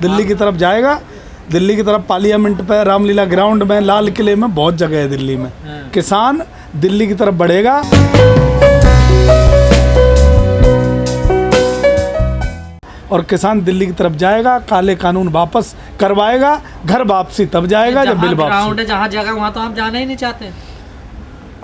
दिल्ली की तरफ जाएगा, दिल्ली की तरफ पार्लियामेंट पे, रामलीला ग्राउंड में, लाल किले में, बहुत जगह है दिल्ली में। किसान दिल्ली की तरफ बढ़ेगा। और किसान दिल्ली की तरफ जाएगा, काले कानून वापस करवाएगा, घर वापसी तब जाएगा जब बिल वापसी। जहाँ जगह वहाँ तो आप जाना ही नहीं चाहते।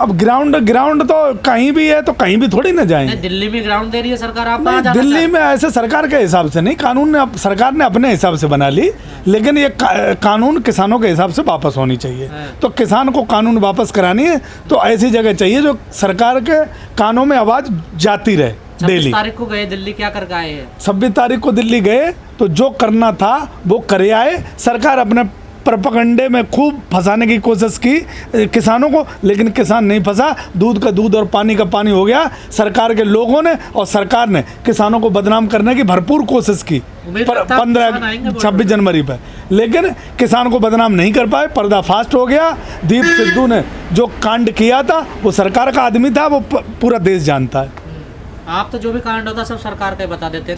अब ग्राउंड तो कहीं भी है, तो कहीं भी थोड़ी ना जाएंगे। दिल्ली में ग्राउंड दे रही है सरकार, आप नहीं, दिल्ली में ऐसे सरकार के हिसाब से नहीं, कानून ने सरकार ने अपने हिसाब से बना ली, लेकिन ये कानून किसानों के हिसाब से वापस होनी चाहिए। तो किसान को कानून वापस करानी है तो ऐसी जगह चाहिए जो सरकार के कानों में आवाज जाती रहे। 26 तारीख को गए दिल्ली, क्या करके आए हैं? 26 तारीख को दिल्ली गए तो जो करना था वो करे आए। सरकार अपने प्रोपेगेंडे में खूब फंसाने की कोशिश की किसानों को, लेकिन किसान नहीं फंसा। दूध का दूध और पानी का पानी हो गया। सरकार के लोगों ने और सरकार ने किसानों को बदनाम करने की भरपूर कोशिश की 26 जनवरी पे, लेकिन किसान को बदनाम नहीं कर पाए। पर्दाफाश हो गया। दीप सिद्धू ने जो कांड किया था वो सरकार का आदमी था, वो पूरा देश जानता है। आप तो जो भी कांड होता है सब सरकार का बता देते हैं।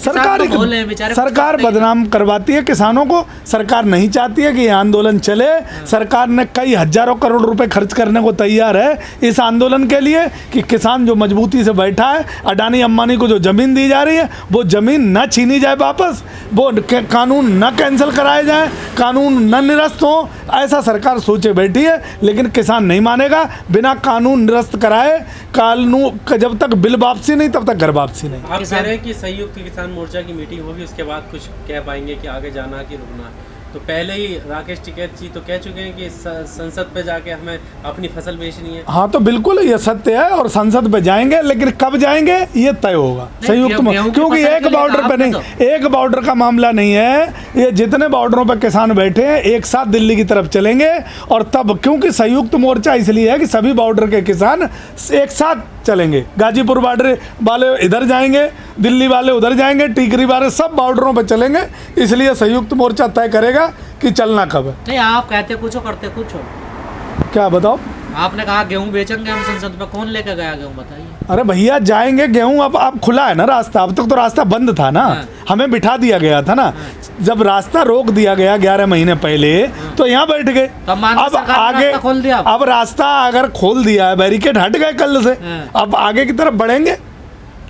सरकार बदनाम करवाती है किसानों को। सरकार नहीं चाहती है कि ये आंदोलन चले। सरकार ने कई हजारों करोड़ रुपए खर्च करने को तैयार है इस आंदोलन के लिए कि किसान जो मजबूती से बैठा है, अडानी अंबानी को जो जमीन दी जा रही है वो जमीन न छीनी जाए वापस, वो कानून न कैंसिल कराए जाए, कानून न निरस्त हो, ऐसा सरकार सोचे बैठी है। लेकिन किसान नहीं मानेगा। बिना कानून निरस्त कराए, कानून जब तक बिल वापसी नहीं तब तक घर वापसी नहीं। आप कह रहे हैं कि संयुक्त किसान मोर्चा की मीटिंग होगी, उसके बाद कुछ कह पाएंगे कि आगे जाना कि रुकना। तो पहले ही राकेश टिकैत जी तो कह चुके हैं कि संसद पे जाके हमें अपनी फसल बेचनी है। हाँ, तो बिल्कुल ये सत्य है और संसद पे जाएंगे, लेकिन कब जाएंगे ये तय होगा संयुक्त में, क्योंकि एक बॉर्डर पे नहीं, एक बॉर्डर का मामला नहीं है। ये जितने बॉर्डरों पे किसान बैठे हैं एक साथ दिल्ली की तरफ चलेंगे। और तब क्योंकि संयुक्त मोर्चा इसलिए है कि सभी बॉर्डर के किसान एक साथ चलेंगे। गाजीपुर बॉर्डर वाले इधर जाएंगे, दिल्ली वाले उधर जाएंगे, टीकरी वाले सब बॉर्डरों पर चलेंगे। इसलिए संयुक्त मोर्चा तय करेगा कि चलना कब है। नहीं, आप कहते कुछ हो करते कुछ हो। क्या बताओ? आपने कहा गेहूं बेचेंगे हम संसद में, कौन लेकर गया गेहूं बताइए? अरे भैया जाएंगे गेहूं, अब खुला है ना रास्ता। अब तक तो रास्ता बंद था ना, हमें बिठा दिया गया था ना। जब रास्ता रोक दिया गया 11 महीने पहले तो यहाँ बैठ गए। अब आगे खोल दिया। अब रास्ता अगर खोल दिया है, बैरिकेड हट गए कल से, अब आगे की तरफ बढ़ेंगे,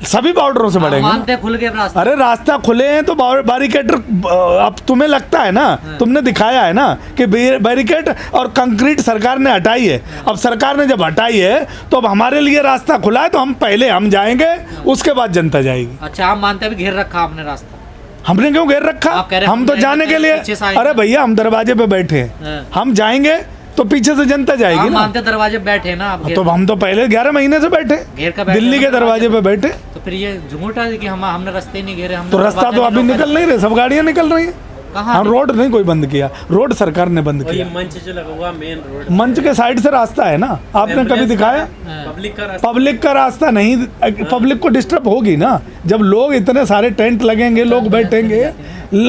सभी बॉर्डरों से बढ़ेंगे। मानते खुल गए रास्ता। अरे रास्ता खुले हैं तो बैरिकेड, अब तुम्हें लगता है ना, तुमने दिखाया है ना कि बैरिकेड और कंक्रीट सरकार ने हटाई है। अब सरकार ने जब हटाई है तो अब हमारे लिए रास्ता खुला है, तो हम पहले हम जाएंगे, उसके बाद जनता जाएगी। अच्छा, आप मानते हैं घेर रखा आपने रास्ता? हमने क्यों घेर रखा? हम तो जाने के लिए, अरे भैया हम दरवाजे पे बैठे हैं, हम जाएंगे तो पीछे से जनता जाएगी ना। मानते दरवाजे बैठे ना आप? तो हम तो पहले 11 महीने से बैठे, दिल्ली के दरवाजे पे बैठे। तो फिर ये झूठ है कि हमने रास्ते नहीं घेरे। हम तो रास्ता तो अभी निकल नहीं रहे, सब गाड़ियां निकल रही हैं। हम रोड नहीं कोई बंद किया, रोड सरकार ने बंद किया। मंच जो लगा हुआ मेन रोड, मंच के साइड से रास्ता है ना, आपने कभी दिखाया? पब्लिक का रास्ता नहीं, पब्लिक को डिस्टर्ब होगी ना। जब लोग इतने सारे टेंट लगेंगे, लोग बैठेंगे,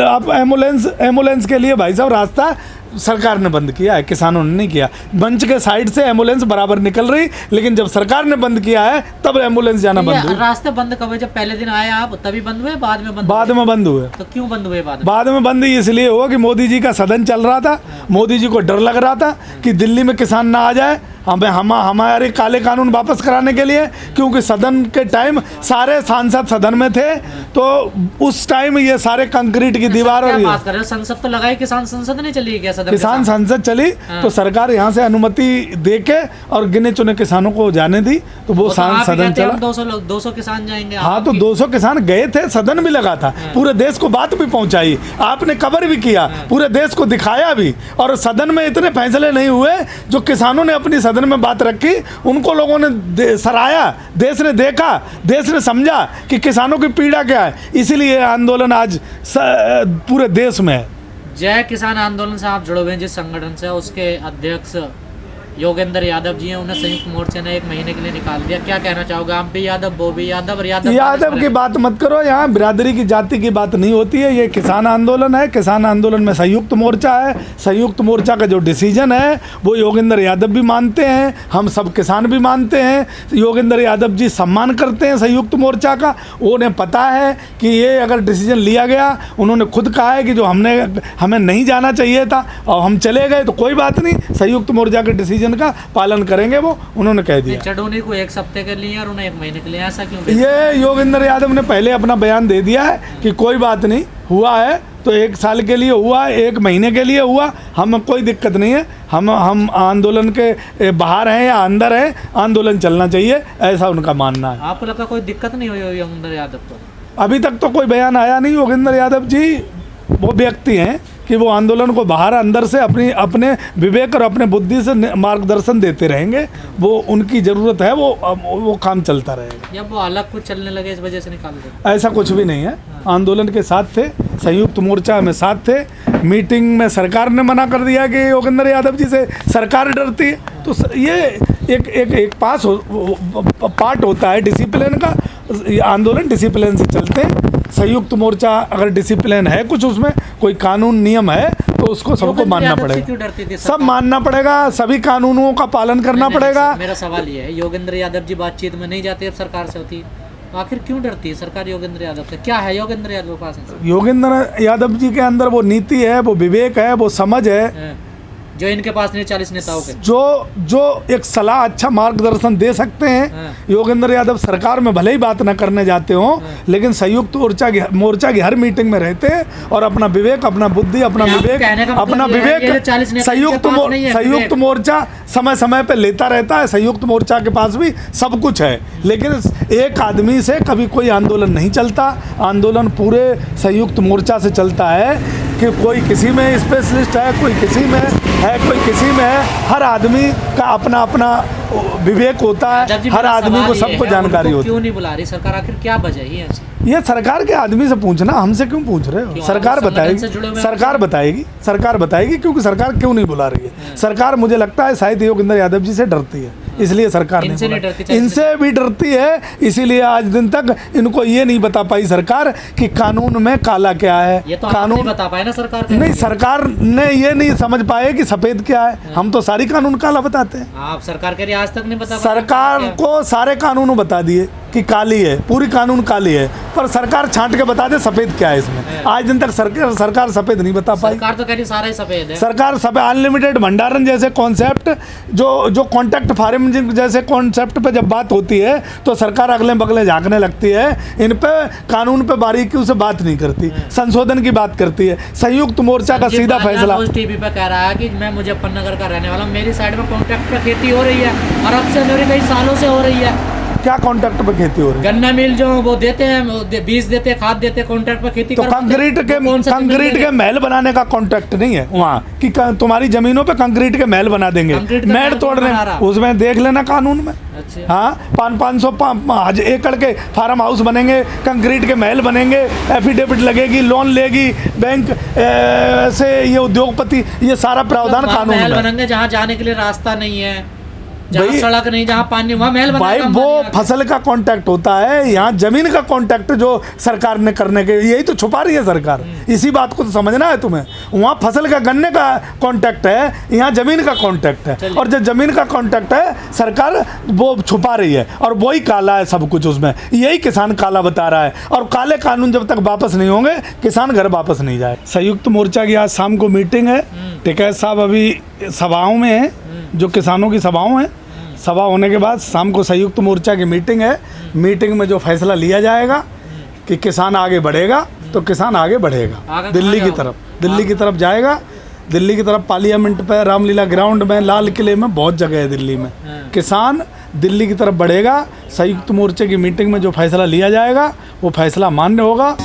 आप एम्बुलेंस के लिए भाई साहब रास्ता सरकार ने बंद किया है, किसानों ने नहीं किया। मंच के साइड से एम्बुलेंस बराबर निकल रही, लेकिन जब सरकार ने बंद किया है तब एम्बुलेंस जाना बंद हुई। रास्ते बंद कब हुए? जब पहले दिन आए आप तभी बंद हुए, बाद में बंद हुए? तो क्यों बंद हुए बाद में? बंद इसलिए हुआ कि मोदी जी का सदन चल रहा था, मोदी जी को डर लग रहा था कि दिल्ली में किसान ना आ जाए हमारे काले कानून वापस कराने के लिए। क्योंकि सदन के टाइम सारे सांसद सदन में थे, तो उस टाइम ये सारे कंक्रीट की दीवार और बात कर रहे हो, संसद तो लगाई, किसान संसद नहीं चली क्या? सदन किसान संसद चली तो सरकार यहाँ से अनुमति देके और गिने चुने किसानों को जाने दी, तो वो सदन चला। 200 किसान जाएंगे। हाँ, तो 200 किसान गए थे, सदन भी लगा था, पूरे देश को बात भी पहुंचाई, आपने कवर भी किया, पूरे देश को दिखाया भी। और सदन में इतने फैसले नहीं हुए जो किसानों ने अपनी सदन में बात रखी, उनको लोगों ने सराहा, देश ने देखा, देश ने समझा कि किसानों की पीड़ा क्या है। इसीलिए आंदोलन आज पूरे देश में है। जय किसान आंदोलन से आप जुड़े हुए हैं जिस संगठन से, उसके अध्यक्ष योगेंद्र यादव जी हैं, उन्हें संयुक्त मोर्चे ने 1 महीने के लिए निकाल दिया, क्या कहना चाहोगे? आप भी यादव, वो भी यादव, और यादव की बात मत करो, यहाँ बिरादरी की जाति की बात नहीं होती है। ये किसान आंदोलन है, किसान आंदोलन में संयुक्त मोर्चा है। संयुक्त मोर्चा का जो डिसीजन है वो योगेंद्र यादव भी मानते हैं, हम सब किसान भी मानते हैं। योगेंद्र यादव जी सम्मान करते हैं संयुक्त मोर्चा का। उन्हें पता है कि ये अगर डिसीजन लिया गया, उन्होंने खुद कहा है कि जो हमें नहीं जाना चाहिए था और हम चले गए तो कोई बात नहीं, संयुक्त मोर्चा के डिसीजन का पालन करेंगे, वो उन्होंने कह दिया। चढ़ोनी को 1 हफ्ते के लिए और उन्हें 1 महीने के लिए, ऐसा क्यों? ये योगेंद्र यादव ने पहले अपना बयान दे दिया है कि कोई बात नहीं, हुआ है तो 1 साल के लिए हुआ, 1 महीने के लिए हुआ, हमें कोई दिक्कत नहीं है। हम आंदोलन के बाहर हैं या अंदर हैं, आंदोलन चलना चाहिए, ऐसा उनका मानना है। आपको लगा कोई दिक्कत नहीं हुई योगेंद्र यादव को? अभी तक तो कोई बयान आया नहीं। योगेंद्र यादव जी वो व्यक्ति हैं कि वो आंदोलन को बाहर अंदर से अपने विवेक और अपने बुद्धि से मार्गदर्शन देते रहेंगे। वो उनकी ज़रूरत है, वो काम चलता रहेगा। या वो अलग कुछ चलने लगे इस वजह से निकाल दे? ऐसा कुछ भी नहीं है, आंदोलन के साथ थे, संयुक्त मोर्चा में साथ थे। मीटिंग में सरकार ने मना कर दिया कि योगेंद्र यादव जी से सरकार डरती है, तो ये एक पार्ट होता है डिसिप्लिन का। आंदोलन डिसिप्लिन से चलते हैं। संयुक्त मोर्चा अगर डिसिप्लिन है, कुछ उसमें कोई कानून नियम है तो उसको सबको मानना पड़ेगा, सब मानना पड़ेगा, सभी कानूनों का पालन करना पड़ेगा। मेरा सवाल ये है, योगेंद्र यादव जी बातचीत में नहीं जाते, अब सरकार से होती है, तो आखिर क्यों डरती है सरकार योगेंद्र यादव से? क्या है योगेंद्र यादव के पास? योगेंद्र यादव जी के अंदर वो नीति है, वो विवेक है, वो समझ है जो इनके पास नहीं 40 नेताओं के, जो एक सलाह, अच्छा मार्गदर्शन दे सकते हैं। योगेंद्र यादव सरकार में भले ही बात न करने जाते हों, लेकिन संयुक्त मोर्चा की हर मीटिंग में रहते हैं और अपना विवेक, अपना बुद्धि, अपना विवेक संयुक्त मोर्चा समय समय पे लेता रहता है। संयुक्त मोर्चा के पास भी सब कुछ है, लेकिन एक आदमी से कभी कोई आंदोलन नहीं चलता। आंदोलन पूरे संयुक्त मोर्चा से चलता है कि कोई किसी में स्पेशलिस्ट है, कोई किसी में है, कोई किसी में है। हर आदमी का अपना अपना विवेक होता है, हर आदमी को सबको जानकारी होती है। क्यों नहीं बुला रही सरकार? आखिर क्या वजह है ऐसी? ये सरकार के आदमी से पूछना, हमसे क्यों पूछ रहे हो? सरकार बताएगी, सरकार बताएगी क्योंकि सरकार क्यों नहीं बुला रही है। सरकार मुझे लगता है शायद योगेंद्र यादव जी से डरती है, इसलिए सरकार इनसे भी डरती है। इसीलिए आज दिन तक इनको ये नहीं बता पाई सरकार कि कानून में काला क्या है। ये तो कानून बता पाए ना सरकार नहीं, सरकार ने ये नहीं समझ पाए कि सफेद क्या है। हम तो सारी कानून काला बताते हैं। आप सरकार कह रही है आज तक नहीं बता पाए? सरकार को सारे कानून बता दिए कि काली है, पूरी कानून काली है, पर सरकार छांट के बता दे सफेद क्या है इसमें। आज दिन तक सरकार सफेद नहीं बता पाई। सरकार तो कह रही सारा ही सफेद है। सरकार सब अनलिमिटेड भंडारण जैसे कॉन्सेप्ट, जो कॉन्ट्रैक्ट फार्मिंग जैसे कॉन्सेप्ट पे जब बात होती है तो सरकार अगले बगले झांकने लगती है। इन पे कानून पे बारीकियों से बात नहीं करती, संशोधन की बात करती है। संयुक्त मोर्चा का सीधा फैसला टीवी पे कह रहा है कि मैं मुजफ्फरनगर का रहने वाला हूं, मेरी साइड में कॉन्ट्रैक्ट पे खेती हो रही है और अब से मेरे कई सालों से हो रही है। क्या कॉन्ट्रैक्ट पे खेती हो रही है? गन्ना मिल जो वो देते हैं, बीज देते हैं, खाद देते हैं, कॉन्ट्रैक्ट पे खेती। तो कंक्रीट के महल बनाने का कॉन्ट्रैक्ट नहीं है वहाँ कि तुम्हारी जमीनों पे कंक्रीट के महल बना देंगे, महल तोड़ रहे, उसमें देख लेना कानून में। अच्छा। हाँ, 500 एकड़ के फार्म हाउस बनेंगे, कंक्रीट के महल बनेंगे, एफिडेविट लगेगी, लोन लेगी बैंक से, ये उद्योगपति, ये सारा प्रावधान कानून में बनेंगे। जहाँ जाने के लिए रास्ता नहीं है, जहाँ सड़क नहीं, जहाँ पानी, वहाँ महल भाई वो फसल का कॉन्ट्रैक्ट होता है। यहाँ जमीन का कॉन्ट्रैक्ट जो सरकार ने करने के, यही तो छुपा रही है सरकार। इसी बात को तो समझना है तुम्हें। वहाँ फसल का, गन्ने का कॉन्ट्रैक्ट है, यहाँ जमीन का कॉन्ट्रैक्ट है, और जो जमीन का कॉन्ट्रैक्ट है सरकार वो छुपा रही है और वही काला है सब कुछ उसमें। यही किसान काला बता रहा है, और काले कानून जब तक वापस नहीं होंगे किसान घर वापस नहीं जाए। संयुक्त मोर्चा की आज शाम को मीटिंग है। टिकैत साहब अभी सभाओं में हैं, जो किसानों की सभाओं हैं। सभा होने के बाद शाम को संयुक्त मोर्चा की मीटिंग है। मीटिंग में जो फैसला लिया जाएगा कि किसान आगे बढ़ेगा तो किसान आगे बढ़ेगा, दिल्ली की तरफ जाएगा। दिल्ली की तरफ पार्लियामेंट पे, रामलीला ग्राउंड में, लाल किले में, बहुत जगह है दिल्ली में। किसान दिल्ली की तरफ बढ़ेगा। संयुक्त मोर्चे की मीटिंग में जो फैसला लिया जाएगा वो फैसला मान्य होगा।